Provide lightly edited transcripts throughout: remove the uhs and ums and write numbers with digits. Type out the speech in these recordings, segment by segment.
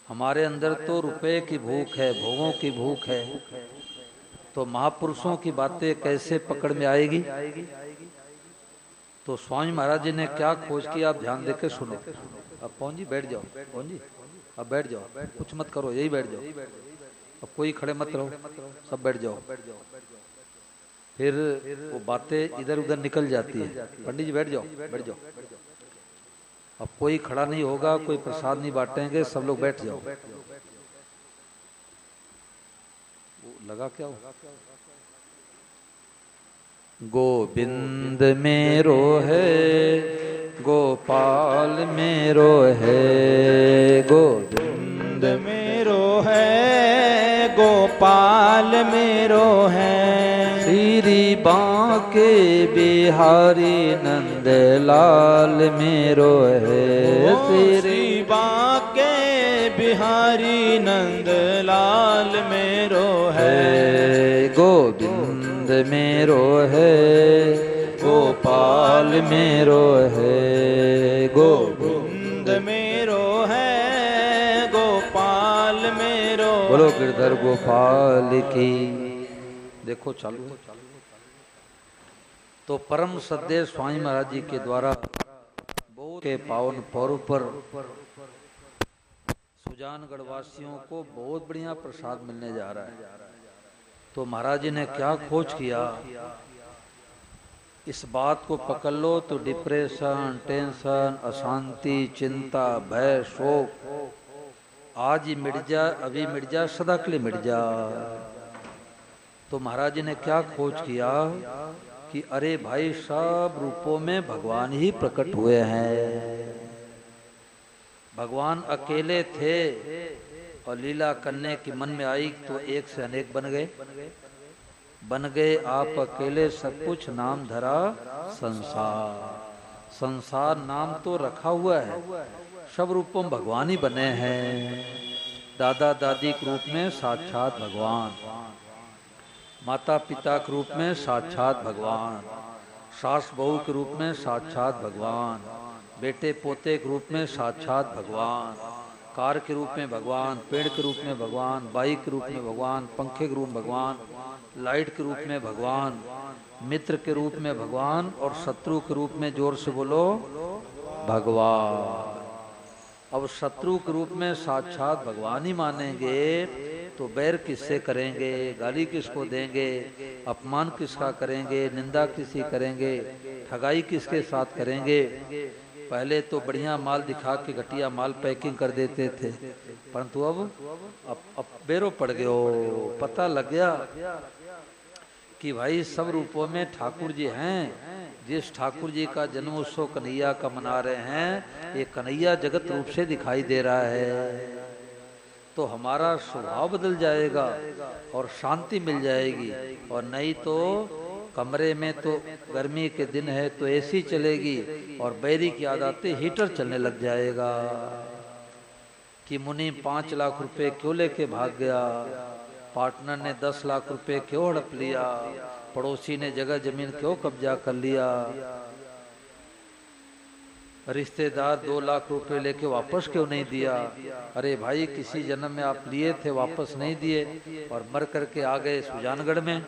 हमारे अंदर तो रुपए की भूख है, भोगों की भूख है, तो महापुरुषों की बातें कैसे पकड़ में आएगी। तो स्वामी महाराज जी ने क्या खोज किया, आप ध्यान देकर सुनो। अब पौन जी बैठ जाओ, पौन जी अब बैठ जाओ, कुछ मत करो, यही बैठ जाओ, अब कोई खड़े मत रहो, सब बैठ जाओ। फिर वो बातें इधर उधर निकल जाती है। पंडित जी बैठ जाओ, बैठ जाओ। अब कोई खड़ा नहीं होगा, कोई प्रसाद नहीं बांटेंगे, सब लोग बैठ जाओ। वो लगा क्या हो? गोविंद मेरो है, गोपाल मेरो है, गोविंद मेरो है, गोपाल मेरो है। श्री बांके बिहारी नंद लाल मेरो है, श्री बांके बिहारी नंद लाल मेरो है। गोविंद मेरो है, गोपाल मेरो है, गोविंद मेरो है, गोपाल मेरो। बोलो गिरधर गोपाल की। देखो चालू है। तो परम सद्य स्वामी महाराज जी के द्वारा बहुत के पावन पर्व पर सुजानगढ़ वासियों को बहुत बढ़िया प्रसाद मिलने जा रहा है। तो महाराज जी ने क्या खोज किया, इस बात को पकड़ लो तो डिप्रेशन, टेंशन, अशांति, चिंता, भय, शोक आज ही मिट जा, अभी मिट जा, सदा के लिए मिट जा। तो महाराज जी ने क्या खोज किया कि अरे भाई सब रूपों में भगवान ही प्रकट हुए हैं। भगवान अकेले थे और लीला करने की मन में आई तो एक से अनेक बन गए आप अकेले सब कुछ नाम धरा संसार। संसार नाम तो रखा हुआ है, सब रूपों में भगवान ही बने हैं। दादा दादी के रूप में साक्षात भगवान, माता पिता के रूप में साक्षात भगवान, सास बहू के रूप में साक्षात भगवान, बेटे पोते के रूप में साक्षात भगवान, कार के रूप में भगवान, पेड़ के रूप में भगवान, बाइक के रूप में भगवान, पंखे के रूप में भगवान, लाइट के रूप में भगवान, मित्र के रूप में भगवान और शत्रु के रूप में, जोर से बोलो, भगवान। अब शत्रु के रूप में साक्षात भगवान ही मानेंगे तो बैर किससे करेंगे, गाली किसको देंगे, अपमान किसका करेंगे, निंदा किसी करेंगे, ठगाई किसके साथ करेंगे। पहले तो बढ़िया माल दिखा के घटिया माल पैकिंग कर देते थे, परंतु अब बेरो पड़ गए हो। पता लग गया कि भाई सब रूपों में ठाकुर जी हैं। जिस ठाकुर जी का जन्मोत्सव कन्हैया का मना रहे हैं, ये कन्हैया जगत रूप से दिखाई दे रहा है। तो हमारा स्वभाव बदल जाएगा और शांति मिल जाएगी। और नहीं तो कमरे में तो गर्मी के दिन है तो एसी चलेगी और बैरी की आदतें हीटर चलने लग जाएगा। कि मुनि 5 लाख रुपए क्यों लेके भाग गया, पार्टनर ने 10 लाख रुपए क्यों हड़प लिया, पड़ोसी ने जगह जमीन क्यों कब्जा कर लिया, रिश्तेदार 2 लाख रुपए लेके वापस क्यों नहीं दिया। अरे भाई किसी जन्म में आप लिए थे, वापस नहीं दिए और मर करके आ गए सुजानगढ़ में।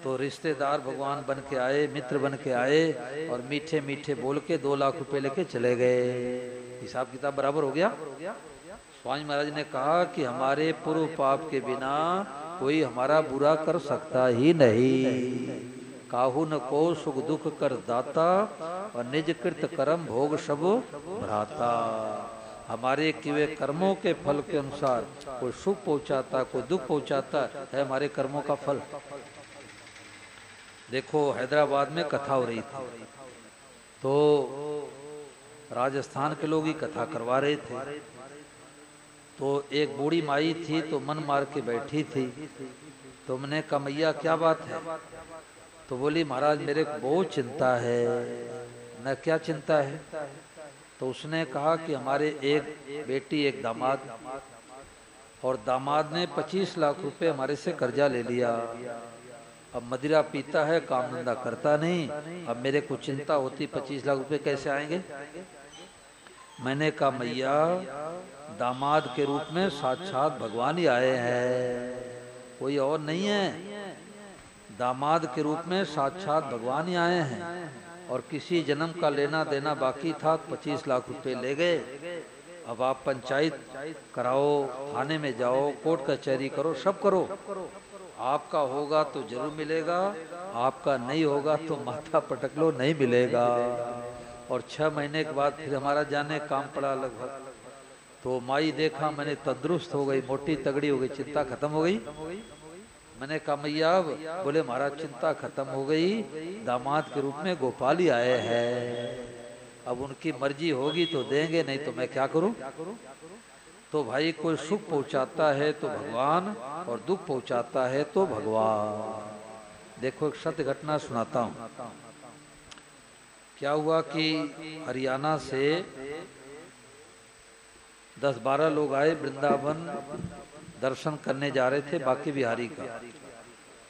तो रिश्तेदार भगवान बन के आए, मित्र बन के आए और मीठे मीठे बोल के 2 लाख रुपए लेके चले गए। हिसाब किताब बराबर हो गया। स्वामी महाराज ने कहा कि हमारे पूर्व पाप के बिना कोई हमारा बुरा कर सकता ही नहीं। काहू न को सुख दुख कर दाता और निज कृत कर्म भोग सब भ्राता। हमारे किए कर्मों के फल के अनुसार कोई सुख पहुंचाता, कोई दुख पहुंचाता है हमारे कर्मों का फल। देखो हैदराबाद में कथा हो रही थी तो राजस्थान के लोग ही कथा करवा रहे थे। तो एक बूढ़ी माई थी तो मन मार के बैठी थी। तो मैंने कहा मैया क्या बात है। तो बोली महाराज मेरे को बहुत चिंता है। न क्या चिंता है। तो उसने कहा कि हमारे एक बेटी एक दामाद, और दामाद ने 25 लाख रुपए हमारे से कर्जा ले लिया। अब मदिरा पीता है, काम धंधा करता नहीं। अब मेरे को चिंता होती 25 लाख रुपए कैसे आएंगे। मैंने कहा मैया दामाद के रूप में साक्षात भगवान ही आए हैं, कोई और नहीं है। दामाद के रूप में साक्षात भगवान ही आए हैं। और किसी जन्म का लेना देना बाकी था, 25 लाख रुपए ले गए। अब आप पंचायत कराओ, थाने में जाओ, कोर्ट कचहरी करो, सब करो। आपका होगा तो जरूर मिलेगा, आपका नहीं होगा तो माथा पटक लो, नहीं मिलेगा। और 6 महीने के बाद फिर हमारा जाने काम पड़ा लगभग। तो माई देखा मैंने तंदुरुस्त हो गई, मोटी तगड़ी हो गई, चिंता खत्म हो गई। मैंने कहा मैया, बोले महाराज चिंता खत्म हो गई, दामाद के रूप में गोपाल ही आए हैं, अब उनकी मर्जी होगी तो देंगे, नहीं तो मैं क्या करूं। तो भाई कोई सुख पहुंचाता है तो भगवान, और दुख पहुंचाता है तो भगवान। देखो एक सत्य घटना सुनाता हूं। क्या हुआ कि हरियाणा से 10-12 लोग आए, वृंदावन दर्शन करने जा रहे थे बाकी बिहारी का।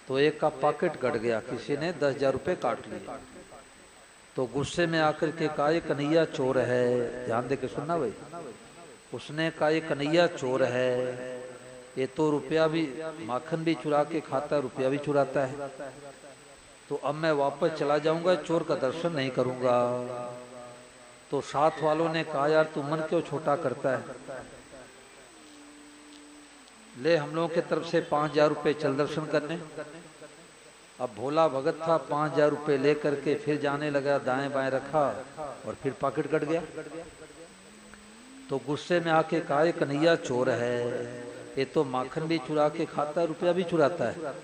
तो एक का पॉकेट कट गया, किसी ने 10,000 रुपये काट लिए। तो गुस्से में आकर के कहा ये कन्हैया चोर है, ध्यान दे के सुनना भाई। उसने कहा ये कन्हैया चोर है, ये तो रुपया भी, माखन भी चुरा के खाता है, रुपया भी चुराता है। तो अब मैं वापस चला जाऊंगा, चोर का दर्शन नहीं करूंगा। तो साथ वालों ने कहा यार तू मन क्यों छोटा करता है, ले हम लोगों की तरफ से 5,000 रुपये, चल दर्शन करने। अब भोला भगत था, 5,000 रुपये लेकर के फिर जाने लगा, दाएं बाएं रखा और फिर पॉकेट कट गया। तो गुस्से में आके कहा ये कन्हैया चोर है, ये तो माखन भी चुरा के खाता है, रुपया भी चुराता है।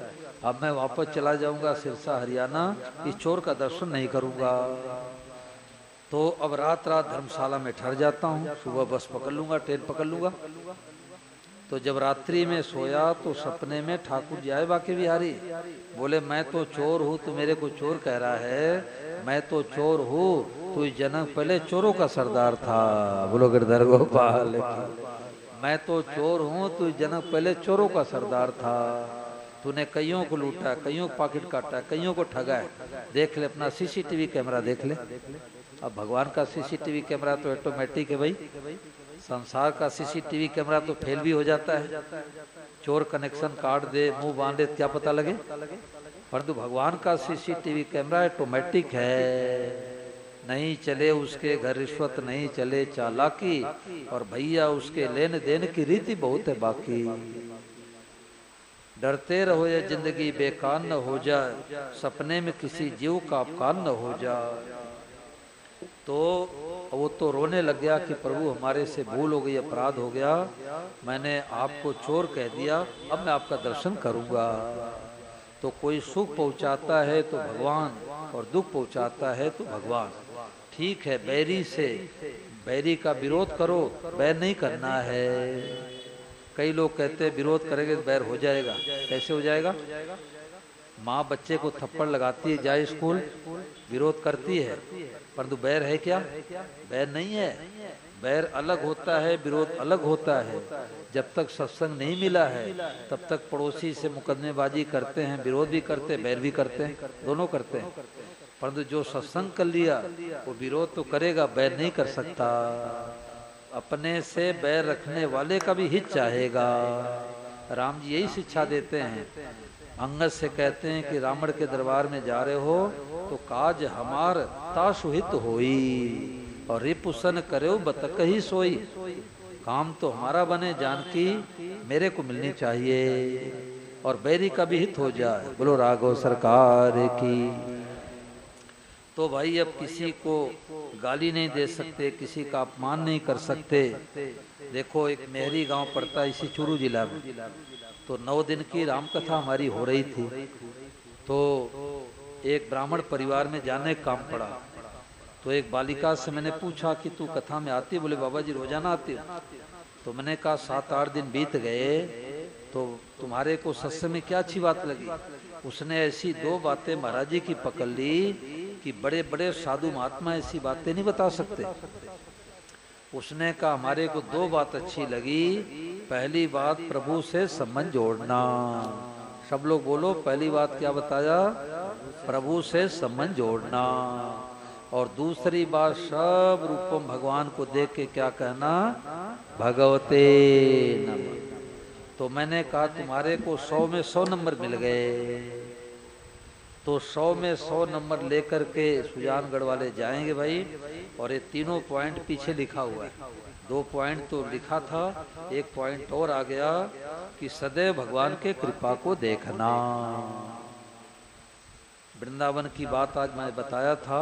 अब मैं वापस चला जाऊंगा सिरसा हरियाणा, इस चोर का दर्शन नहीं करूंगा। तो अब रात धर्मशाला में ठहर जाता हूँ, सुबह बस पकड़ लूंगा, ट्रेन पकड़ लूंगा। तो जब रात्रि में सोया तो सपने में ठाकुर जी आए बाके बिहारी। बोले मैं तो चोर हूँ, तू मेरे को चोर कह रहा है, मैं तो चोर हूँ, तू जन्म पहले चोरों का सरदार था। बोलो गिरधर गोपाल, मैं तो चोर हूँ, तू जन्म पहले चोरों का सरदार था। तूने कईयों को लूटा, कईयों को पॉकेट काटा, कईयों को ठगा है। देख ले अपना CCTV कैमरा देख ले। अब भगवान का CCTV कैमरा तो ऑटोमेटिक है भाई, संसार का CCTV कैमरा तो फेल भी हो जाता है। चोर कनेक्शन काट दे, मुंह बांधे, क्या पता लगे। परंतु भगवान का CCTV कैमरा ऑटोमेटिक है। नहीं चले उसके घर रिश्वत, नहीं चले चालाकी, और भैया उसके लेन देन की रीति बहुत है बाकी। डरते रहो ये जिंदगी बेकार न हो जाए, सपने में किसी जीव का अपकार न हो जाए। तो वो तो रोने लग गया कि प्रभु हमारे से भूल हो गई, अपराध हो गया, मैंने आपको चोर कह दिया, अब मैं आपका दर्शन करूंगा। तो कोई सुख पहुंचाता है तो भगवान, और दुख पहुंचाता है तो भगवान। ठीक है, बैरी से बैरी का विरोध करो, बैर नहीं करना है। कई लोग कहते हैं विरोध करेंगे तो बैर हो जाएगा। कैसे हो जाएगा? माँ बच्चे को थप्पड़ लगाती है, जाए स्कूल, विरोध करती है, परंतु बैर है क्या? बैर नहीं है। बैर अलग होता है, विरोध अलग होता है। जब तक सत्संग नहीं मिला है तब तक पड़ोसी से मुकदमेबाजी करते हैं, विरोध भी करते हैं, बैर भी करते हैं, दोनों करते हैं। परंतु जो सत्संग कर लिया वो विरोध तो करेगा, बैर नहीं कर सकता। अपने से बैर रखने वाले का भी हित चाहेगा। राम जी यही शिक्षा देते हैं। अंगद से कहते हैं कि रावण के दरबार में जा रहे हो तो काज हमार तासुहित होई, और रिपुसन करो बतक ही सोई। काम तो हमारा बने, जानकी मेरे को मिलनी चाहिए, और बैरी का भी हित हो जाए। बोलो राघव सरकार की। तो भाई अब किसी को गाली नहीं दे सकते, किसी का अपमान नहीं कर सकते। देखो एक मेहरी गांव पड़ता है इसी चूरू जिला में। तो 9 दिन की राम कथा हमारी हो रही थी। तो एक ब्राह्मण परिवार में जाने काम पड़ा। तो एक बालिका से मैंने पूछा कि तू कथा में आती? बोले बाबा जी रोजाना आती हूँ। तो मैंने कहा 7-8 दिन बीत गए, तो तुम्हारे को सत्संग में क्या अच्छी बात लगी? उसने ऐसी 2 बातें महाराज जी की पकड़ ली कि बड़े बड़े साधु महात्मा ऐसी बातें नहीं बता सकते। उसने कहा हमारे को 2 बात अच्छी लगी। पहली बात प्रभु से संबंध जोड़ना। सब लोग बोलो, पहली बात क्या बताया? प्रभु से संबंध जोड़ना। और दूसरी बात सब रूपम भगवान को देख के क्या कहना, भगवते नमः। तो मैंने कहा तुम्हारे को 100 में 100 नंबर मिल गए, तो 100 में 100 नंबर लेकर के सुजानगढ़ वाले जाएंगे भाई। और ये तीनों पॉइंट पीछे लिखा हुआ है, 2 पॉइंट तो लिखा था, 1 पॉइंट और आ गया कि सदैव भगवान के कृपा को देखना। वृंदावन की बात आज मैं बताया था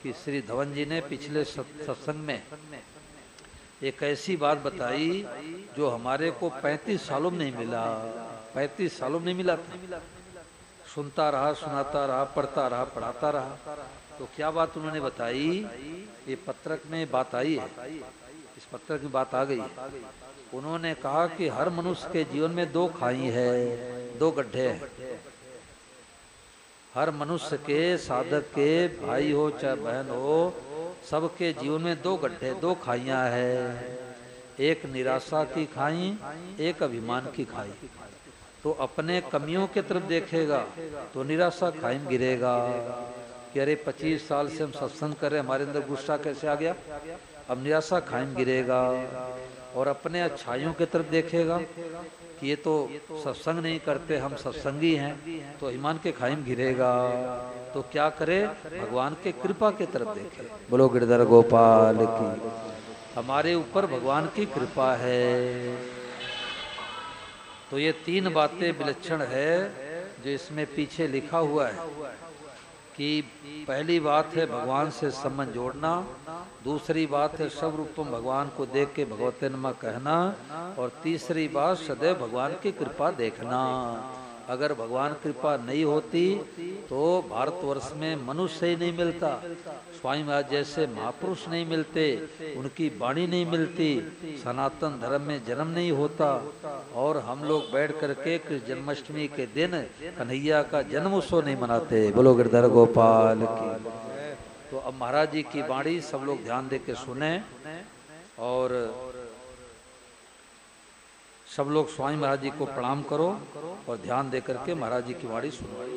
कि श्री धवन जी ने पिछले सत्संग में एक ऐसी बात बताई जो हमारे को 35 सालों में नहीं मिला, 35 सालों में नहीं मिला था। सुनता रहा, सुनाता रहा, पढ़ता रहा, पढ़ाता रहा। तो क्या बात उन्होंने बताई, ये पत्रक में बात आई है, इस पत्रक में बात आ गई है। उन्होंने कहा कि हर मनुष्य के जीवन में 2 खाई है, 2 गड्ढे हैं। हर मनुष्य के, साधक के, भाई हो चाहे बहन हो, सबके जीवन में 2 गड्ढे, 2 खाइयां है। एक निराशा की खाई, एक अभिमान की खाई। तो अपने कमियों की तरफ देखेगा तो निराशा खाई में गिरेगा कि अरे 25 साल से हम सत्संग कर रहे, हमारे अंदर गुस्सा कैसे आ गया, अब निराशा खाई में गिरेगा। और अपने अच्छाइयों की तरफ देखेगा कि ये तो सत्संग नहीं करते, हम सत्संगी हैं, तो ईमान के खाई में गिरेगा। तो क्या करे, भगवान के कृपा की तरफ देखे। बोलो गिरधर गोपाल की। हमारे ऊपर भगवान की कृपा है। तो ये 3 बातें विलक्षण है जो इसमें पीछे लिखा हुआ है कि पहली बात है भगवान से संबंध जोड़ना, दूसरी बात है सब रूपम भगवान को देख के भगवते नमः कहना, और तीसरी बात सदैव भगवान की कृपा देखना। अगर भगवान कृपा नहीं होती तो भारतवर्ष में मनुष्य ही नहीं मिलता, स्वामी महाराज जैसे महापुरुष नहीं मिलते, उनकी वाणी नहीं मिलती, सनातन धर्म में जन्म नहीं होता, और हम लोग बैठ करके कृष्ण जन्माष्टमी के दिन कन्हैया का जन्म उत्सव नहीं मनाते। बोलो गिरधर गोपाल की। तो अब महाराज जी की वाणी सब लोग ध्यान दे के सुने, और सब लोग स्वामी महाराज जी को प्रणाम करो और ध्यान दे करके महाराज जी की वाणी सुनो।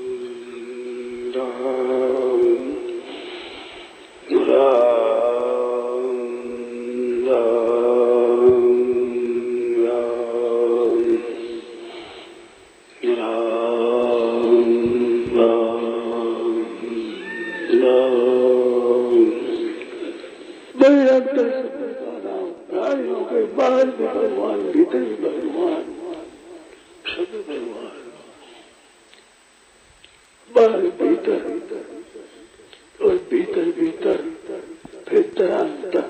बाहर भी भगवान, भीतर भी भगवान, सब भगवान, बाहर भीतर और भीतर भीतर फिर तरांतर।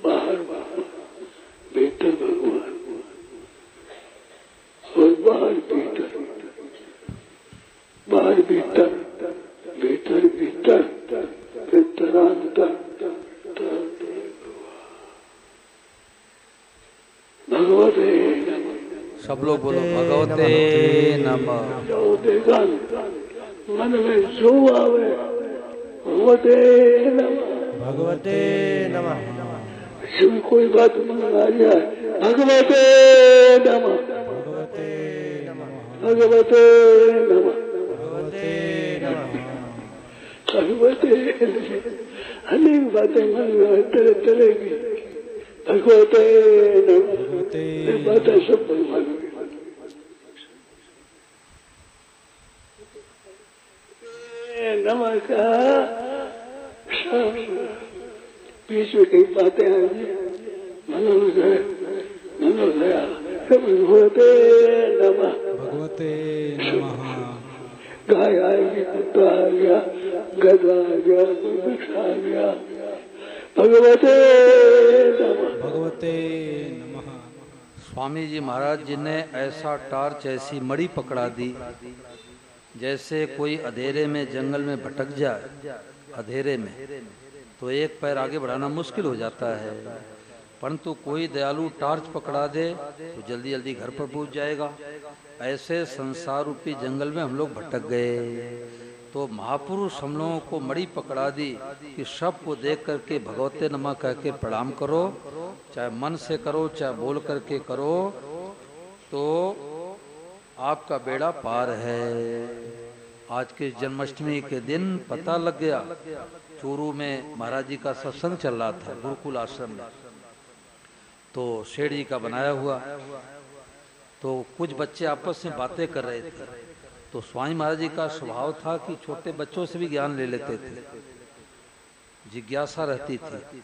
बाहर भीतर भगवान और बाहर भीतर, बाहर भीतर, भीतर भीतर फिर तरांतर। भगवते सब लोग बोलो भगवते नमः। जो देखा मन में जो आवे, भगवते नमः, भगवते नमः। जो कोई बात मन में आ जाए, भगवते नमः, भगवते नमः, भगवते नमः, भगवते नमः। भगवते अनेक बातें मन में तरह तरह की, भगवते नमः, बातें सब भगवान की। नमः का बीच में कई बातें आएंगी, मनोदय मनोदया, भगवते नमः, भगवते नमः। गाय आएगी, कुत्ता आ गया, गधा आ गया, वृक्ष आ गया, भगवते नमः, भगवते नमः। स्वामी जी महाराज जी ने ऐसा टार्च, ऐसी मड़ी पकड़ा दी जैसे कोई अंधेरे में जंगल में भटक जाए, अंधेरे में तो एक पैर आगे बढ़ाना मुश्किल हो जाता है, परंतु कोई दयालु टार्च पकड़ा दे तो जल्दी जल्दी घर पर पहुंच जाएगा। ऐसे संसार रूपी जंगल में हम लोग भटक गए, तो महापुरुष हम लोगों को मड़ी पकड़ा दी कि सब को देख करके भगवते नमः कह के प्रणाम करो, चाहे मन से करो चाहे बोल करके करो। तो आपका बेड़ा पार है। आज के जन्माष्टमी के दिन पता लग गया, चूरू में महाराज जी का सत्संग चल रहा था गुरुकुल आश्रम में, तो शेर जी का बनाया हुआ, तो कुछ बच्चे आपस में बातें कर रहे थे। तो स्वामी महाराज जी का स्वभाव था कि छोटे बच्चों से भी ज्ञान ले लेते थे, जिज्ञासा रहती थी।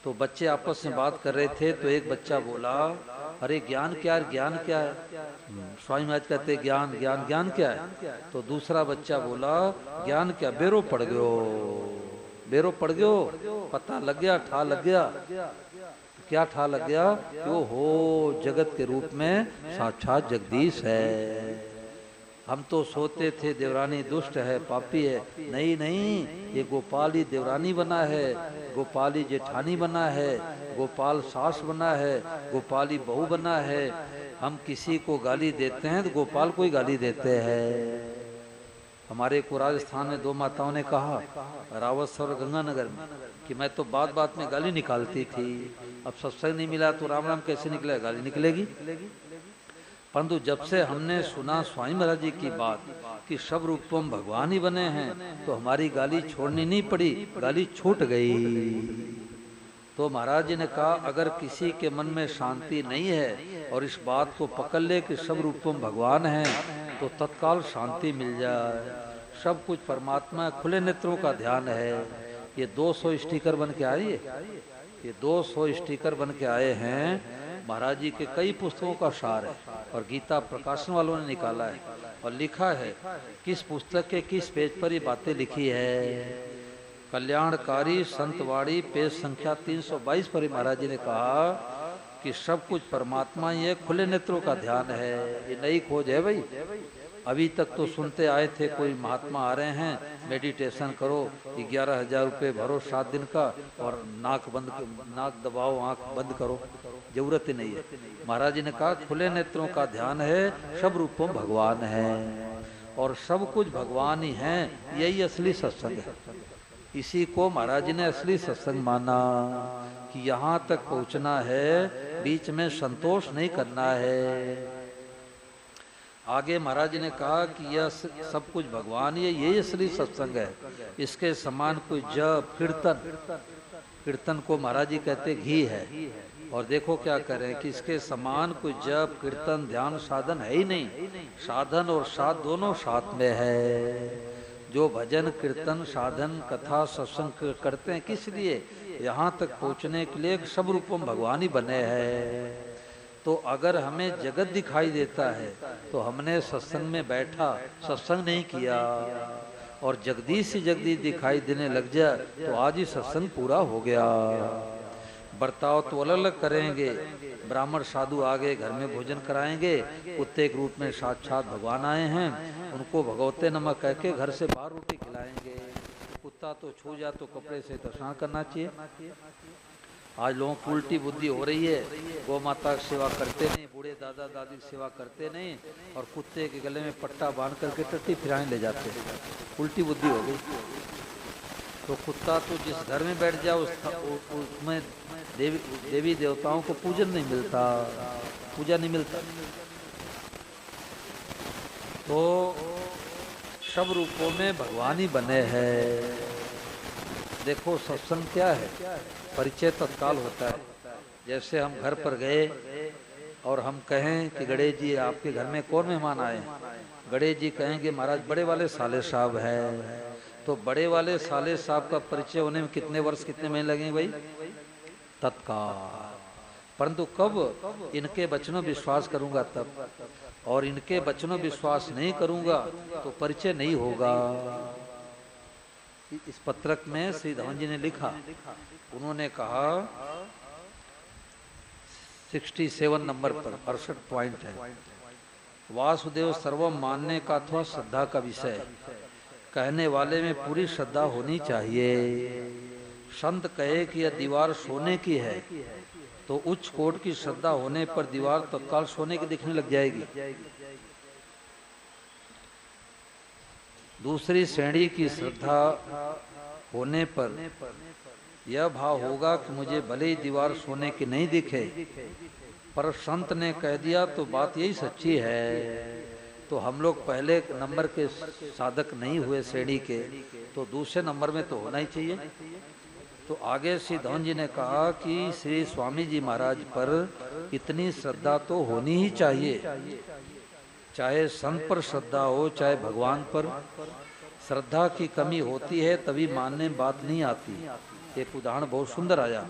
तो बच्चे आपस में बात कर रहे थे, तो एक बच्चा बोला, अरे ज्ञान क्या है, ज्ञान क्या है? स्वामी महाराज कहते ज्ञान ज्ञान ज्ञान क्या है? तो दूसरा बच्चा बोला, ज्ञान क्या, बेरो पड़ गयो, बेरो पड़ गयो, पता लग गया, ठा लग गया। क्या ठा लग गया कि वो हो जगत के रूप में साक्षात जगदीश है। हम तो सोते थे देवरानी दुष्ट है, पापी है। नहीं नहीं, ये गोपाल ही देवरानी बना है, गोपाल ही जेठानी बना है, गोपाल सास बना है, गोपाल ही बहू बना है। हम किसी को गाली देते हैं तो गोपाल को ही गाली देते हैं। हमारे को राजस्थान में दो माताओं ने कहा, रावत और गंगानगर में, कि मैं तो बात बात में गाली निकालती थी, अब सत्संग नहीं मिला तो राम राम कैसे निकलेगा, गाली निकलेगी। परंतु जब से हमने सुना स्वामी महाराज जी की बात कि सब रूपम भगवान ही बने हैं, तो हमारी गाली छोड़नी नहीं पड़ी, गाली छूट गई। तो महाराज जी ने कहा, अगर किसी के मन में शांति नहीं है और इस बात को पकड़ ले कि सब रूपम भगवान है, तो तत्काल शांति मिल जाए। सब कुछ परमात्मा, खुले नेत्रों का ध्यान है। ये 200 स्टिकर बन के आए, ये 200 स्टिकर बन के आए हैं। महाराज जी के कई पुस्तकों का सार है, और गीता प्रकाशन वालों ने निकाला है और लिखा है किस पुस्तक के किस पेज पर ये बातें लिखी है। कल्याणकारी संतवाड़ी पेज संख्या 322 पर महाराज जी ने कहा कि सब कुछ परमात्मा ही है, खुले नेत्रों का ध्यान है। ये नई खोज है भाई। अभी तक तो सुनते आए थे, कोई महात्मा आ रहे हैं, मेडिटेशन करो, 11,000 रुपये भरो 7 दिन का, और नाक दबाओ, आंख बंद करो, जरूरत ही नहीं है। महाराज जी ने कहा खुले नेत्रों का ध्यान है, सब रूपों भगवान है, और सब कुछ भगवान ही है। यही असली सत्संग है। इसी को महाराज जी ने असली सत्संग माना कि यहाँ तक पहुँचना है, बीच में संतोष नहीं करना है। आगे महाराज जी ने कहा कि यह सब कुछ भगवान ही है, यही असली सत्संग है। इसके समान कोई जप कीर्तन, कीर्तन को महाराज जी कहते घी है, और देखो क्या करें कि इसके समान कोई जप कीर्तन ध्यान साधन है ही नहीं। साधन और साध दोनों साथ में है। जो भजन कीर्तन साधन कथा सत्संग करते हैं, किस लिए? यहाँ तक पहुँचने के लिए सब रूपम भगवान ही बने हैं। तो अगर हमें जगत दिखाई देता है तो हमने सत्संग में बैठा, सत्संग नहीं किया, और जगदीश ही जगदीश दिखाई देने लग जाए तो आज ही सत्संग पूरा हो गया। बर्ताव तो अलग अलग करेंगे, ब्राह्मण साधु आगे घर में भोजन कराएंगे, कुत्ते के रूप में साक्षात भगवान आए हैं, उनको भगवते नमक कह के घर से बाहर रोटी खिलाएंगे। कुत्ता तो छू जा तो कपड़े से दर्शन करना चाहिए। आज लोगों की उल्टी बुद्धि हो रही है, गौ माता की सेवा करते नहीं, बूढ़े दादा दादी की सेवा करते नहीं, और कुत्ते के गले में पट्टा बांध करके टट्टी फिराने ले जाते हैं। उल्टी बुद्धि हो गई। तो कुत्ता तो जिस घर में बैठ जाए उसमें देवी देवताओं को पूजन नहीं मिलता, पूजा नहीं मिलता। तो सब रूपों में भगवान ही बने हैं। देखो सत्संग क्या है, परिचय तत्काल होता है। जैसे हम घर पर गए और हम कहें कि गणेश जी आपके घर में कौन मेहमान आए हैं, गणेश जी कहेंगे महाराज बड़े वाले साले साहब हैं। तो बड़े वाले साले साहब का परिचय होने में कितने वर्ष कितने महीने लगेंगे भाई? तत्काल। परंतु कब इनके वचनों विश्वास करूंगा तब, और इनके वचनों विश्वास नहीं करूंगा तो परिचय नहीं होगा। इस पत्रक में श्री धवन जी ने लिखा, उन्होंने कहा 67 नंबर पर 68 पॉइंट है, वासुदेव सर्वम मानने का अथवा श्रद्धा का विषय। कहने वाले में पूरी श्रद्धा होनी चाहिए। संत कहे कि यह दीवार सोने की है तो उच्च कोट की श्रद्धा होने पर दीवार तत्काल सोने की दिखने लग जाएगी। दूसरी श्रेणी की श्रद्धा होने पर यह भाव होगा कि मुझे भले ही दीवार सोने की नहीं दिखे, पर संत ने कह दिया तो बात यही सच्ची है। तो हम लोग पहले नंबर के साधक नहीं हुए श्रेणी के, तो दूसरे नंबर में तो होना ही चाहिए। तो आगे श्री धवन जी ने कहा कि श्री स्वामी जी महाराज पर इतनी श्रद्धा तो होनी ही चाहिए, चाहे संत पर श्रद्धा हो चाहे भगवान पर। श्रद्धा की कमी होती है तभी मानने में बात नहीं आती। एक उदाहरण बहुत सुंदर आया,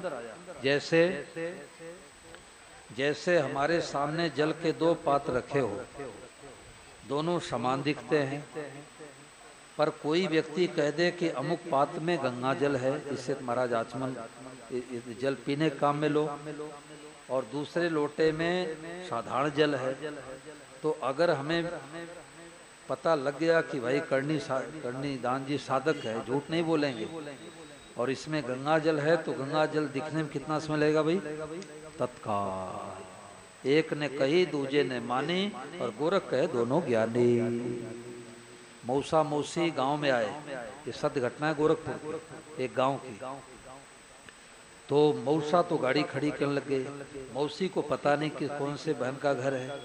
जैसे हमारे सामने जल के दो पात्र रखे हो, दोनों समान दिखते हैं, पर कोई व्यक्ति कह दे कि अमुक पात्र में गंगा जल है, इससे महाराज आचमन जल पीने काम में लो, और दूसरे लोटे में साधारण जल है। तो अगर हमें पता लग गया कि भाई करनी दान जी साधक है, झूठ नहीं बोलेंगे, और इसमें गंगा जल है, तो गंगा जल दिखने में कितना समय लगेगा भाई? तत्काल। एक ने कही दूजे ने मानी, और गोरख कहे दोनों ज्ञानी। मौसा मौसी गांव में आए, ये सत्य घटना है गोरखपुर एक गांव की। तो मौसा तो गाड़ी खड़ी करने लग गए, मौसी को पता नहीं कि कौन से बहन का घर है।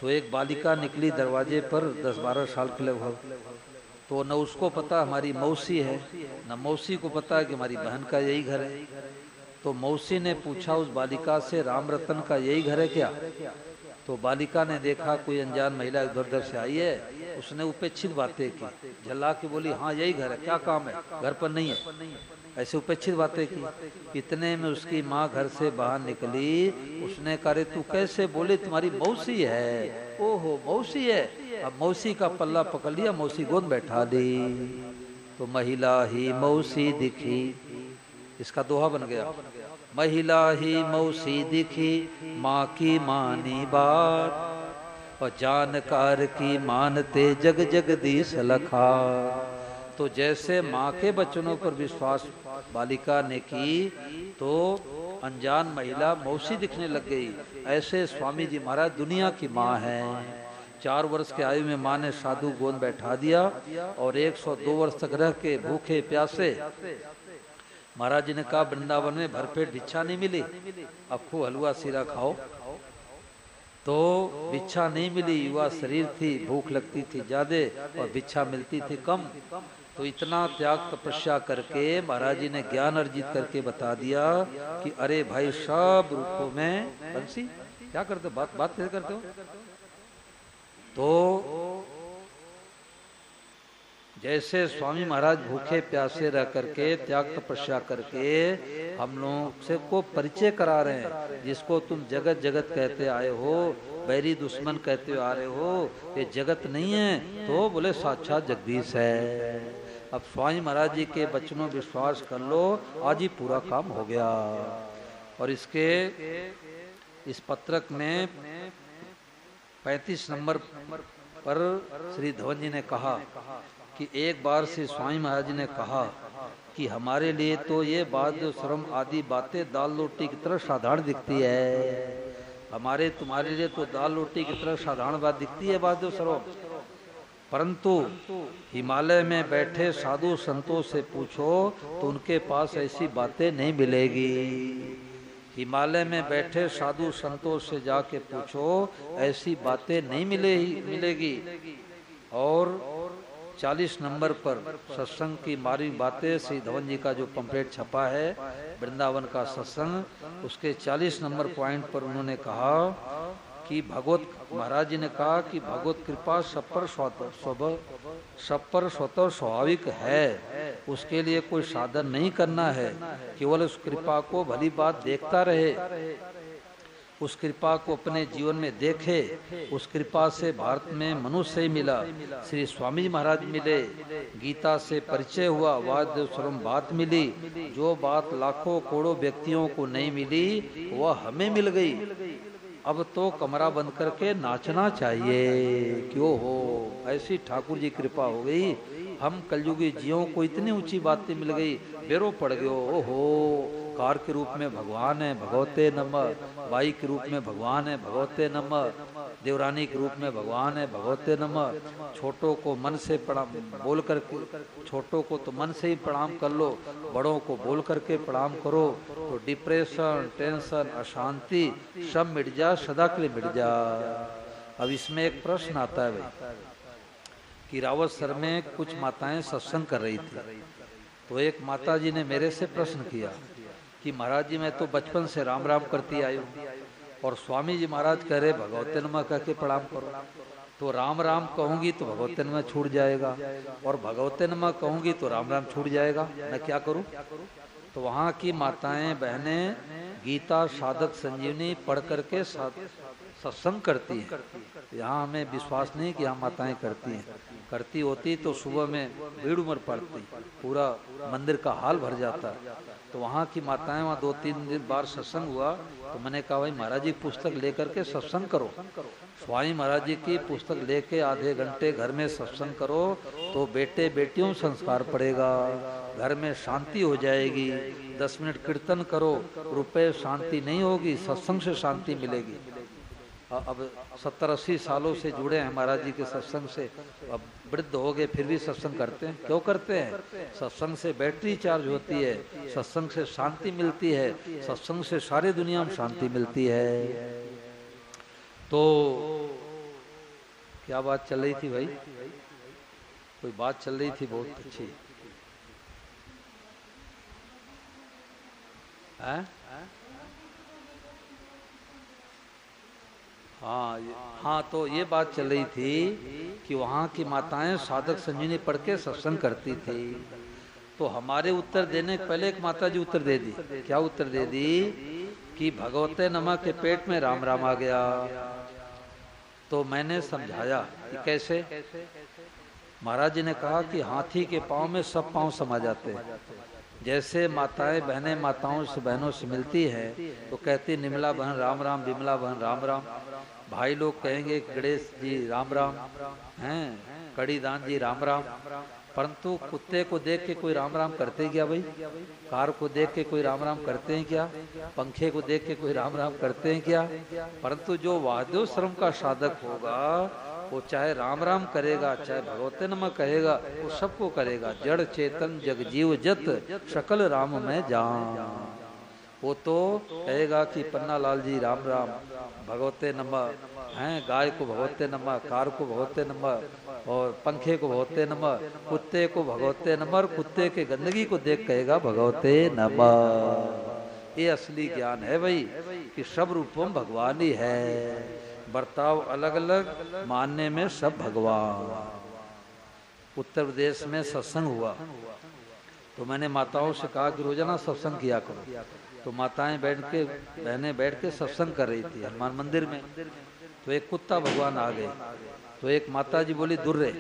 तो एक बालिका निकली दरवाजे पर, 10-12 साल के लगभग। तो न उसको पता हमारी मौसी है, न मौसी को पता कि हमारी बहन का यही घर है। तो मौसी ने पूछा उस बालिका से, राम रतन का यही घर है क्या? तो बालिका ने देखा कोई अनजान महिला इधर उधर से आई है, उसने उपेक्षित बातें की, झल्ला के बोली हाँ यही घर है, क्या काम है, घर पर नहीं है, ऐसे उपेक्षित बातें की। इतने में उसकी माँ घर से बाहर निकली, उसने कहा रे तू कैसे बोले, तुम्हारी मौसी है। ओहो मौसी है। अब मौसी का पल्ला पकड़ लिया, मौसी गोद बैठा दी। तो महिला ही मौसी दिखी, इसका दोहा बन गया, महिला ही मौसी दिखी, माँ की मानी बात, और जानकार की मानते जग जगदीश लखा। तो जैसे माँ के वचनों पर विश्वास बालिका ने की, तो अनजान महिला मौसी दिखने लग गई। ऐसे स्वामी जी महाराज दुनिया की माँ है। 4 वर्ष के आयु में माँ ने साधु गोद बैठा दिया, और 102 वर्ष तक रह के भूखे प्यासे महाराज जी ने कहा वृंदावन में भरपेट भिक्षा नहीं मिली, अब खूब हलवा सीरा खाओ। तो भिक्षा नहीं मिली, युवा शरीर थी, भूख लगती थी ज्यादा और भिक्षा मिलती थी कम। तो इतना त्याग तपस्या करके महाराज जी ने ज्ञान अर्जित करके बता दिया कि अरे भाई सब रूपों में बंसी क्या करते हो, बात कैसे करते हो। तो जैसे स्वामी महाराज भूखे प्यासे रह करके त्याग तपस्या करके हम लोग से को परिचय करा रहे हैं, जिसको तुम जगत जगत कहते आए हो, बैरी दुश्मन कहते आ रहे हो, ये जगत नहीं है। तो बोले साक्षात जगदीश है। अब स्वामी महाराज जी के वचनों विश्वास कर लो, आज ही पूरा काम हो गया। और इस पत्रक में 35 नंबर पर श्री धवन जी ने कहा कि एक बार से स्वामी महाराज जी ने कहा कि हमारे लिए तो ये बात जो श्रम आदि बातें दाल रोटी की तरह साधारण दिखती है, हमारे तुम्हारे लिए तो दाल रोटी की तरह साधारण बात दिखती है बात जो श्रम, परंतु हिमालय में बैठे साधु संतों से पूछो तो उनके पास ऐसी बातें नहीं मिलेगी। हिमालय में बैठे साधु संतों से जाके पूछो, ऐसी बातें नहीं मिलेगी। और 40 नंबर पर सत्संग की मारी बातें श्री धवन जी का जो पंपलेट छपा है वृंदावन का सत्संग, उसके 40 नंबर पॉइंट पर उन्होंने कहा कि भगवत महाराज जी ने कहा कि भगवत कृपा सब पर स्वतः स्वाभाविक है, उसके लिए कोई साधन नहीं करना है, केवल उस कृपा को भली बात देखता रहे, उस कृपा को अपने जीवन में देखे। उस कृपा से भारत में मनुष्य ही मिला, श्री स्वामी महाराज मिले, गीता से परिचय हुआ, वाद्य स्वरम बात मिली, जो बात लाखों करोड़ों व्यक्तियों को नहीं मिली वह हमें मिल गई। अब तो कमरा बंद करके नाचना चाहिए, क्यों हो, ऐसी ठाकुर जी कृपा हो गई। हम कलयुगी जीवों को इतनी ऊंची बातें मिल गई, बेरो पड़ गयो। ओहो, कार के रूप में भगवान है, भगवते नमः, बाई के रूप में भगवान है, भगवते नमः, देवरानी के रूप में भगवान है, भगवते नमः। छोटों को मन से प्रणाम बोल करके, छोटों को तो मन से ही प्रणाम कर लो, बड़ों को बोल करके प्रणाम करो, तो डिप्रेशन, टेंशन, अशांति सब मिट जा, सदा के लिए मिट जा। अब इसमें एक प्रश्न आता है भाई कि रावतसर में कुछ माताएं सत्संग कर रही थी, तो एक माता जी ने मेरे से प्रश्न किया कि महाराज जी मैं तो बचपन से राम राम करती आई हूँ और स्वामी जी महाराज कह रहे भगवते नमः कह के प्रणाम करो, तो राम राम कहूंगी तो भगवते नमः छूट जाएगा और भगवते नमः कहूंगी तो राम राम छूट जाएगा, मैं क्या करूं? तो वहाँ की माताएं बहनें गीता साधक संजीवनी पढ़ करके सत्संग करती हैं। यहाँ हमें विश्वास नहीं कि यहाँ माताएं करती हैं, करती होती तो सुबह में भीड़ उमड़ पड़ती, पूरा मंदिर का हाल भर जाता। तो वहाँ की माताएं वहाँ 2-3 बार सत्संग हुआ, तो मैंने कहा भाई महाराज जी पुस्तक लेकर के सत्संग करो, स्वामी महाराज जी की पुस्तक लेके आधे घंटे घर में सत्संग करो तो बेटे बेटियों संस्कार पड़ेगा, घर में शांति हो जाएगी। 10 मिनट कीर्तन करो, रुपए शांति नहीं होगी, सत्संग से शांति मिलेगी। अब 70-80 सालों से जुड़े हैं महाराज जी के सत्संग से, अब वृद्ध हो गए फिर भी सत्संग करते हैं। क्यों करते हैं? सत्संग से बैटरी चार्ज होती है, सत्संग से शांति मिलती है, सत्संग से सारी दुनिया में शांति मिलती है। तो क्या बात चल रही थी भाई? कोई बात चल रही थी बहुत अच्छी है? हाँ, तो ये बात चल रही थी कि वहाँ की माताएं साधक संजीवनी पढ़ के सत्संग करती थी। तो हमारे उत्तर देने के पहले एक माता जी उत्तर दे दी। क्या उत्तर दे दी? कि भगवते नमः के पेट में राम राम आ गया। तो मैंने समझाया कि कैसे। महाराज जी ने कहा कि हाथी के पाँव में सब पाँव समा जाते हैं। जैसे माताएं बहनें माताओं से बहनों से मिलती है तो कहती निमला बहन राम राम, विमला बहन राम राम, भाई लोग कहेंगे गणेश जी राम राम हैं, कड़ीदान जी राम राम। परंतु कुत्ते को देख के कोई राम राम करते क्या भाई? कार को देख के कोई राम राम करते हैं क्या? पंखे को देख के कोई राम राम करते हैं क्या? परंतु जो वाद्योश्रम का साधक होगा वो चाहे राम राम करेगा, चाहे भगवते नमः कहेगा, वो सबको करेगा। जड़ चेतन जग जीव जत सकल राम में जान। वो तो कहेगा कि पन्ना लाल जी राम राम, भगवते नमः हैं, गाय को भगवते नमः, कार को भगवते नमः और पंखे को भगवते नमः, कुत्ते को भगवते नमः, कुत्ते के गंदगी को देख कहेगा भगवते नमः। ये असली ज्ञान है भाई कि सब रूपों भगवान ही है, बर्ताव अलग अलग, मानने में सब भगवान। उत्तर प्रदेश में सत्संग हुआ तो मैंने माताओं से कहा कि रोजाना सत्संग किया करो। तो माताएं बैठ के बहनें बैठ के सत्संग कर रही थी हनुमान मंदिर में। तो एक कुत्ता भगवान आ गए। तो एक माता जी बोली दुर्रे,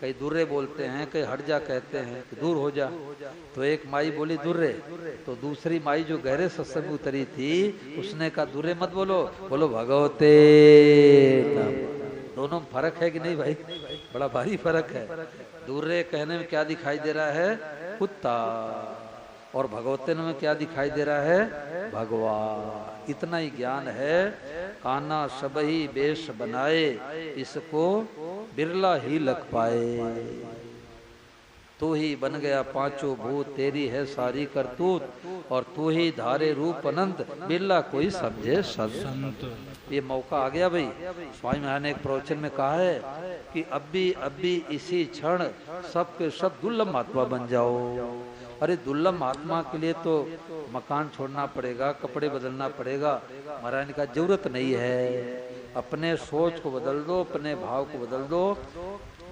कई दुर्रे बोलते हैं, कई हट जा कहते हैं कि दूर हो जा। तो एक माई बोली दुर्रे, तो दूसरी माई जो गहरे सत्संग उतरी थी उसने कहा दुर्रे मत बोलो, बोलो भगवते। दोनों में फर्क है कि नहीं भाई? बड़ा भारी फर्क है। दुर्रे कहने में क्या दिखाई दे रहा है? कुत्ता। और भगवते में क्या दिखाई दे रहा है? भगवान। इतना ही ज्ञान है। काना सबही बेश बनाए, इसको बिरला ही लग पाए। तू ही बन गया पांचों भूत, तेरी है सारी करतूत, और तू ही धारे रूप अनंत, बिरला कोई समझे संत। ये मौका आ गया भाई। स्वामी महाराज ने एक प्रवचन में कहा है कि अब भी इसी क्षण सब के सब दुर्लभ महात्मा बन जाओ। अरे दुर्लभ महात्मा के लिए तो मकान छोड़ना पड़ेगा, कपड़े बदलना पड़ेगा। महाराज ने कहा जरूरत नहीं है। अपने सोच को बदल दो, अपने भाव को बदल दो।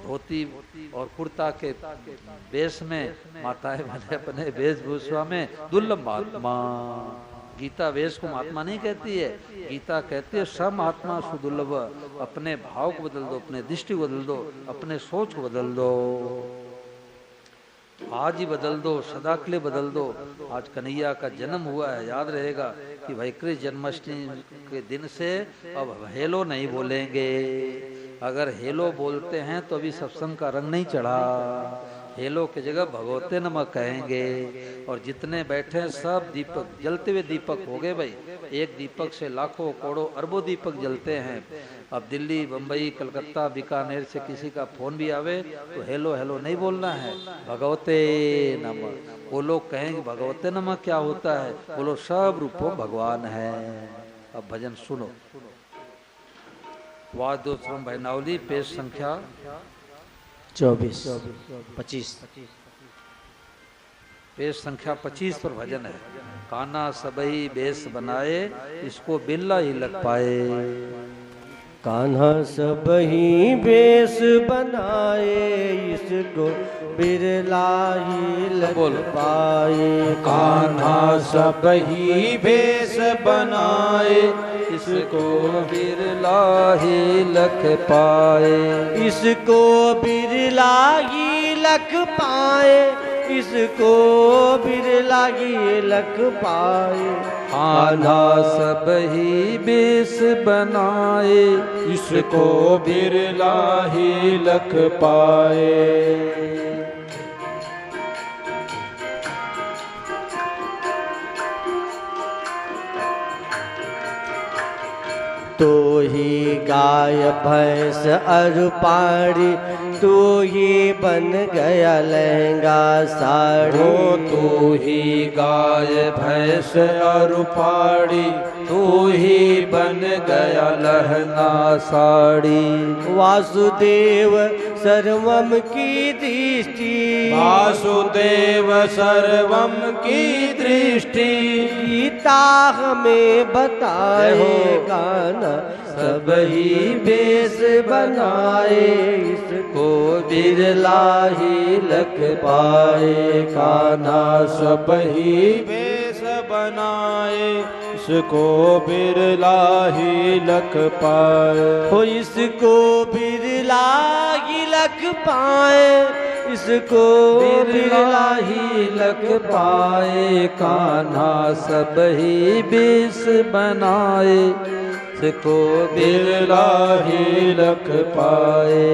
धोती और कुर्ता के वेश में माताएं बने अपने वेशभूषा में दुर्लभ महात्मा। गीता वेश को महात्मा नहीं कहती है, गीता कहती है सब महात्मा सुदुर्लभ। अपने भाव को बदल दो, अपने दृष्टि को बदल दो, अपने सोच को बदल दो। आज ही बदल दो, सदा के लिए बदल दो। आज कन्हैया का जन्म हुआ है, याद रहेगा कि भाई कृष्ण जन्माष्टमी के दिन से अब हेलो नहीं बोलेंगे। अगर हेलो बोलते हैं तो अभी सत्संग का रंग नहीं चढ़ा। हेलो की जगह भगवते नमः कहेंगे। और जितने बैठे सब दीपक, जलते हुए दीपक हो गए भाई। एक दीपक से लाखों करोड़ों अरबों दीपक जलते हैं। अब दिल्ली, बम्बई, कलकत्ता, बीकानेर से किसी का फोन भी आवे तो हेलो हेलो नहीं बोलना है, भगवते नमः। वो लोग कहेंगे भगवते नमः क्या होता है? बोलो सब रूपों भगवान है। अब भजन सुनो। वाद्योत्सव भैनावली पेश संख्या 25 पेश संख्या 25 पर भजन है। कान्हा सबही बेस बनाए, इसको बिल्ला ही लग पाए। कान्हा सबही बेस बनाए, इसको बिरला ही लग पाए। कान्हा सबही बेस बनाए, इसको बिरला ही लख पाए। इसको बिरला ही लख पाए, इसको बिरला ही लख पाए। कान्हा सबही बेस बनाए, इसको बिरला ही लख पाए। तो ही गाय भैंस अर पाड़ी, तू ही बन गया लहंगा साड़ी। तू ही गाय भैंस और पाड़ी, तू ही बन गया लहंगा साड़ी। वासुदेव सर्वम की दृष्टि, वासुदेव सर्वम की दृष्टि। गीता हमें बताए, कान्हा सबही बेस बनाए, इसको बिरला ही लख पाए। कान्हा सबही बेस बनाए, इसको बिरला ही लख पाए। हो इसको बिरला ही लख पाए, इसको बिरला ही लख पाए। कान्हा सबही बेस बनाए, इसको बिरला ही लख पाए।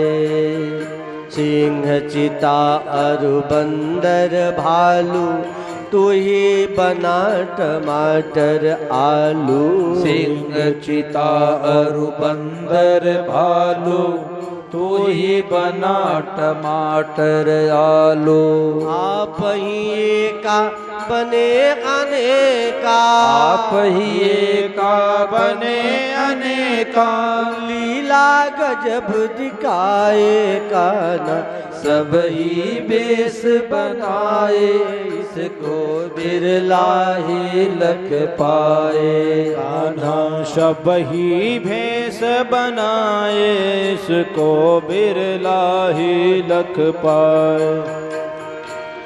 सिंह चिता अरु बंदर भालू, तू ही बना टमाटर आलू। सिंह चिता अरु बंदर भालू, तू ही बना टमाटर आलू। आप ही का बने अनेका, आप ही एका बने अनेका। लीला गजब दिखाए, कान्हा सबही बेस बनाए, इसको बिरला ही लख पाए। कान्हा सबही भेष बनाए, इसको बिरला ही लख पाए।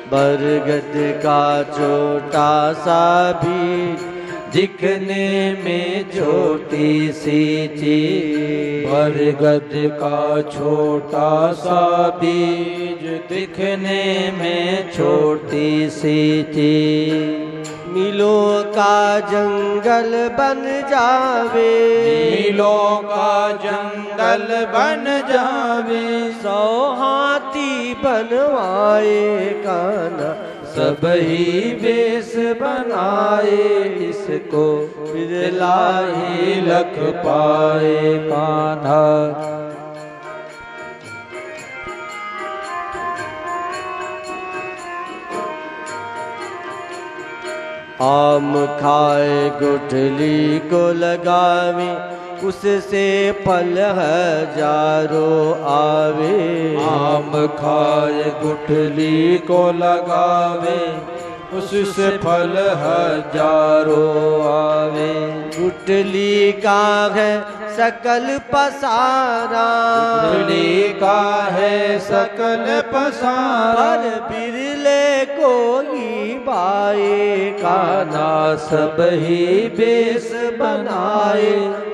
बरगद का छोटा सा बीज, दिखने में छोटी सी चीज। बरगद का छोटा सा बीज, दिखने में छोटी सी चीज। मिलों का जंगल बन जावे, मिलों का जंगल बन जावे। 100 हाथी बनवाए, कान्हा सबही बेस बनाए, इसको बिरला ही लख पाए। कान्हा आम खाए गुठली को लगावे, उससे फल हजारों आवे। आम खाए गुठली को लगावे, उससे फल हजारों आवे। गुठली का है सकल पसारा, गुठली का है सकल पसारा। पर बिरले को ही बाए, कान्हा सबही बेस बनाए,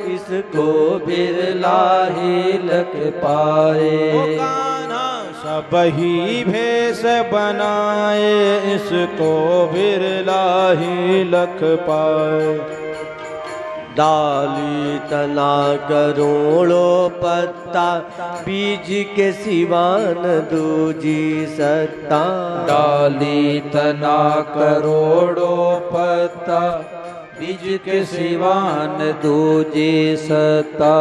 इसको बिरला ही लख पाए। कान्हा सबही भेष बनाए, इसको बिरला ही लख पाए। डाली तना करोड़ों पत्ता, बीज के सिवान दूजी सत्ता। डाली तना करोड़ों पत्ता, बीज के सिवा न दूजी सत्ता।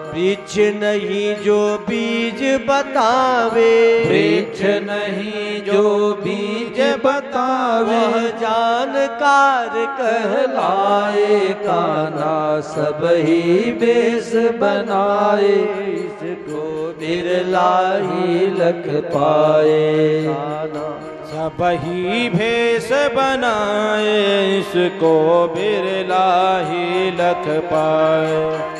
वृक्ष नहीं जो बीज बतावे, वृक्ष नहीं जो बीज बतावे, वह जानकार कहलाए। कान्हा सब ही बेस बनाए, इसको बिरला ही लख पाए। सब ही भेष बनाए, इसको बिरला ही लख पाए।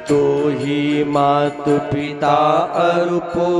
तो ही मात पिता अरूपो,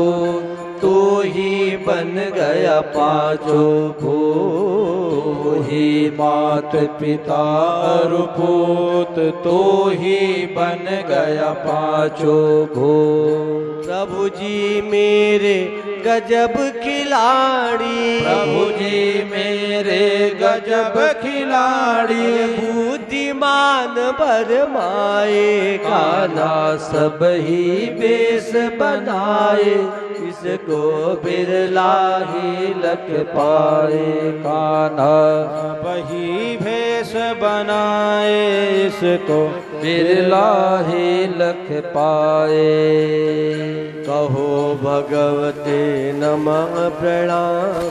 तो ही बन गया पांचों भूत। ही मात पिता अरूपूत, तो ही बन गया पांचों भूत। प्रभु जी मेरे गजब खिलाड़ी, प्रभु जी मेरे गजब खिलाड़ी, बुद्धिमान बरमाए। कान्हा सब ही बेस बनाए, इसको बिरला ही लख पाए। कान्हा सब ही भेष बनाए, इसको बिरला ही लख पाए। कहो भगवते नमः प्रणाम,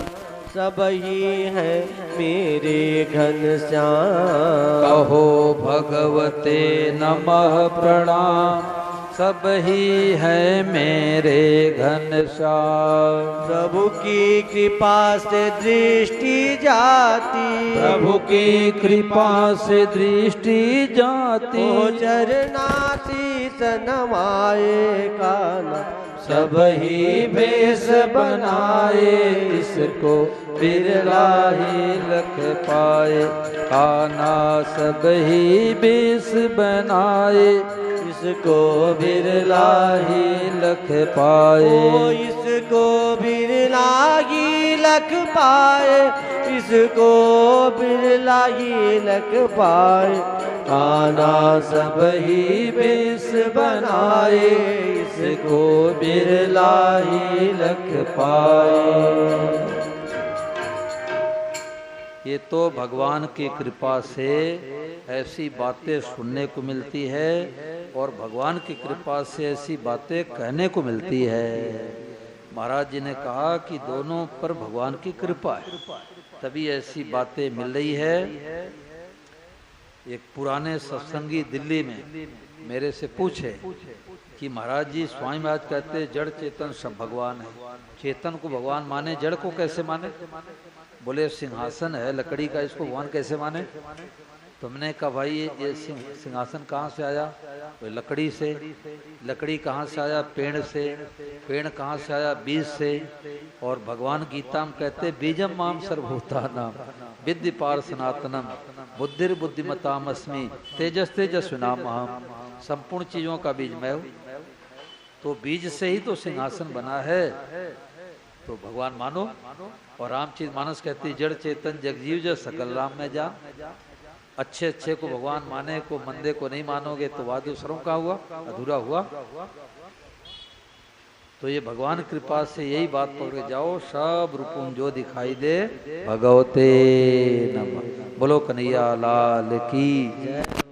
सब ही है मेरे घनश्याम। कहो भगवते नमः प्रणाम, सब ही है मेरे घनश्याम। प्रभु की कृपा से दृष्टि जाती, प्रभु की कृपा से दृष्टि जाती, ओ चरणाशीष नमाए। कान्हा सब ही बेस बनाए, इसको बिरला ही लख पाए। कान्हा सब ही बेस बनाए, इसको बिरला ही लख पाए। ओ इसको बिरला ही लख पाए, इसको बिरला ही लख पाए। कान्हा सब ही बेस बनाए, इसको बिरला ही लख पाए। ये तो भगवान की कृपा से ऐसी बातें सुनने को मिलती है और भगवान की कृपा से ऐसी बातें कहने को मिलती है। महाराज जी ने कहा कि दोनों पर भगवान की कृपा है, तभी ऐसी बातें मिल रही है। एक पुराने सत्संगी दिल्ली में मेरे से पूछे कि महाराज जी स्वामी महाराज कहते जड़ चेतन सब भगवान है, चेतन को भगवान माने, जड़ को कैसे माने? बोले सिंहासन है लकड़ी का, इसको भगवान कैसे माने? तुमने कहा भाई ये सिंहासन कहाँ से आया? तो लकड़ी से। लकड़ी कहाँ से आया? पेड़ से। पेड़ कहाँ से आया? बीज से। और भगवान गीता में कहते बीजम माम सर्वभूतानाम विद्धि पार सनातनम बुद्धिर बुद्धिमताम अस्मि तेजस तेजस्विनाम अहम। संपूर्ण चीजों का बीज मैं हूँ। तो बीज से ही तो सिंहासन बना है, तो भगवान मानो। और रामचरित मानस कहती जड़ चेतन जगजीव जो सकल राम में जान। अच्छे अच्छे को भगवान माने को, मंदे को नहीं मानोगे तो वादुसरों का हुआ, अधूरा हुआ। तो ये भगवान कृपा से यही बात पकड़ के जाओ, सब रूपों जो दिखाई दे भगवते नमः। बोलो कन्हैया लाल की जय।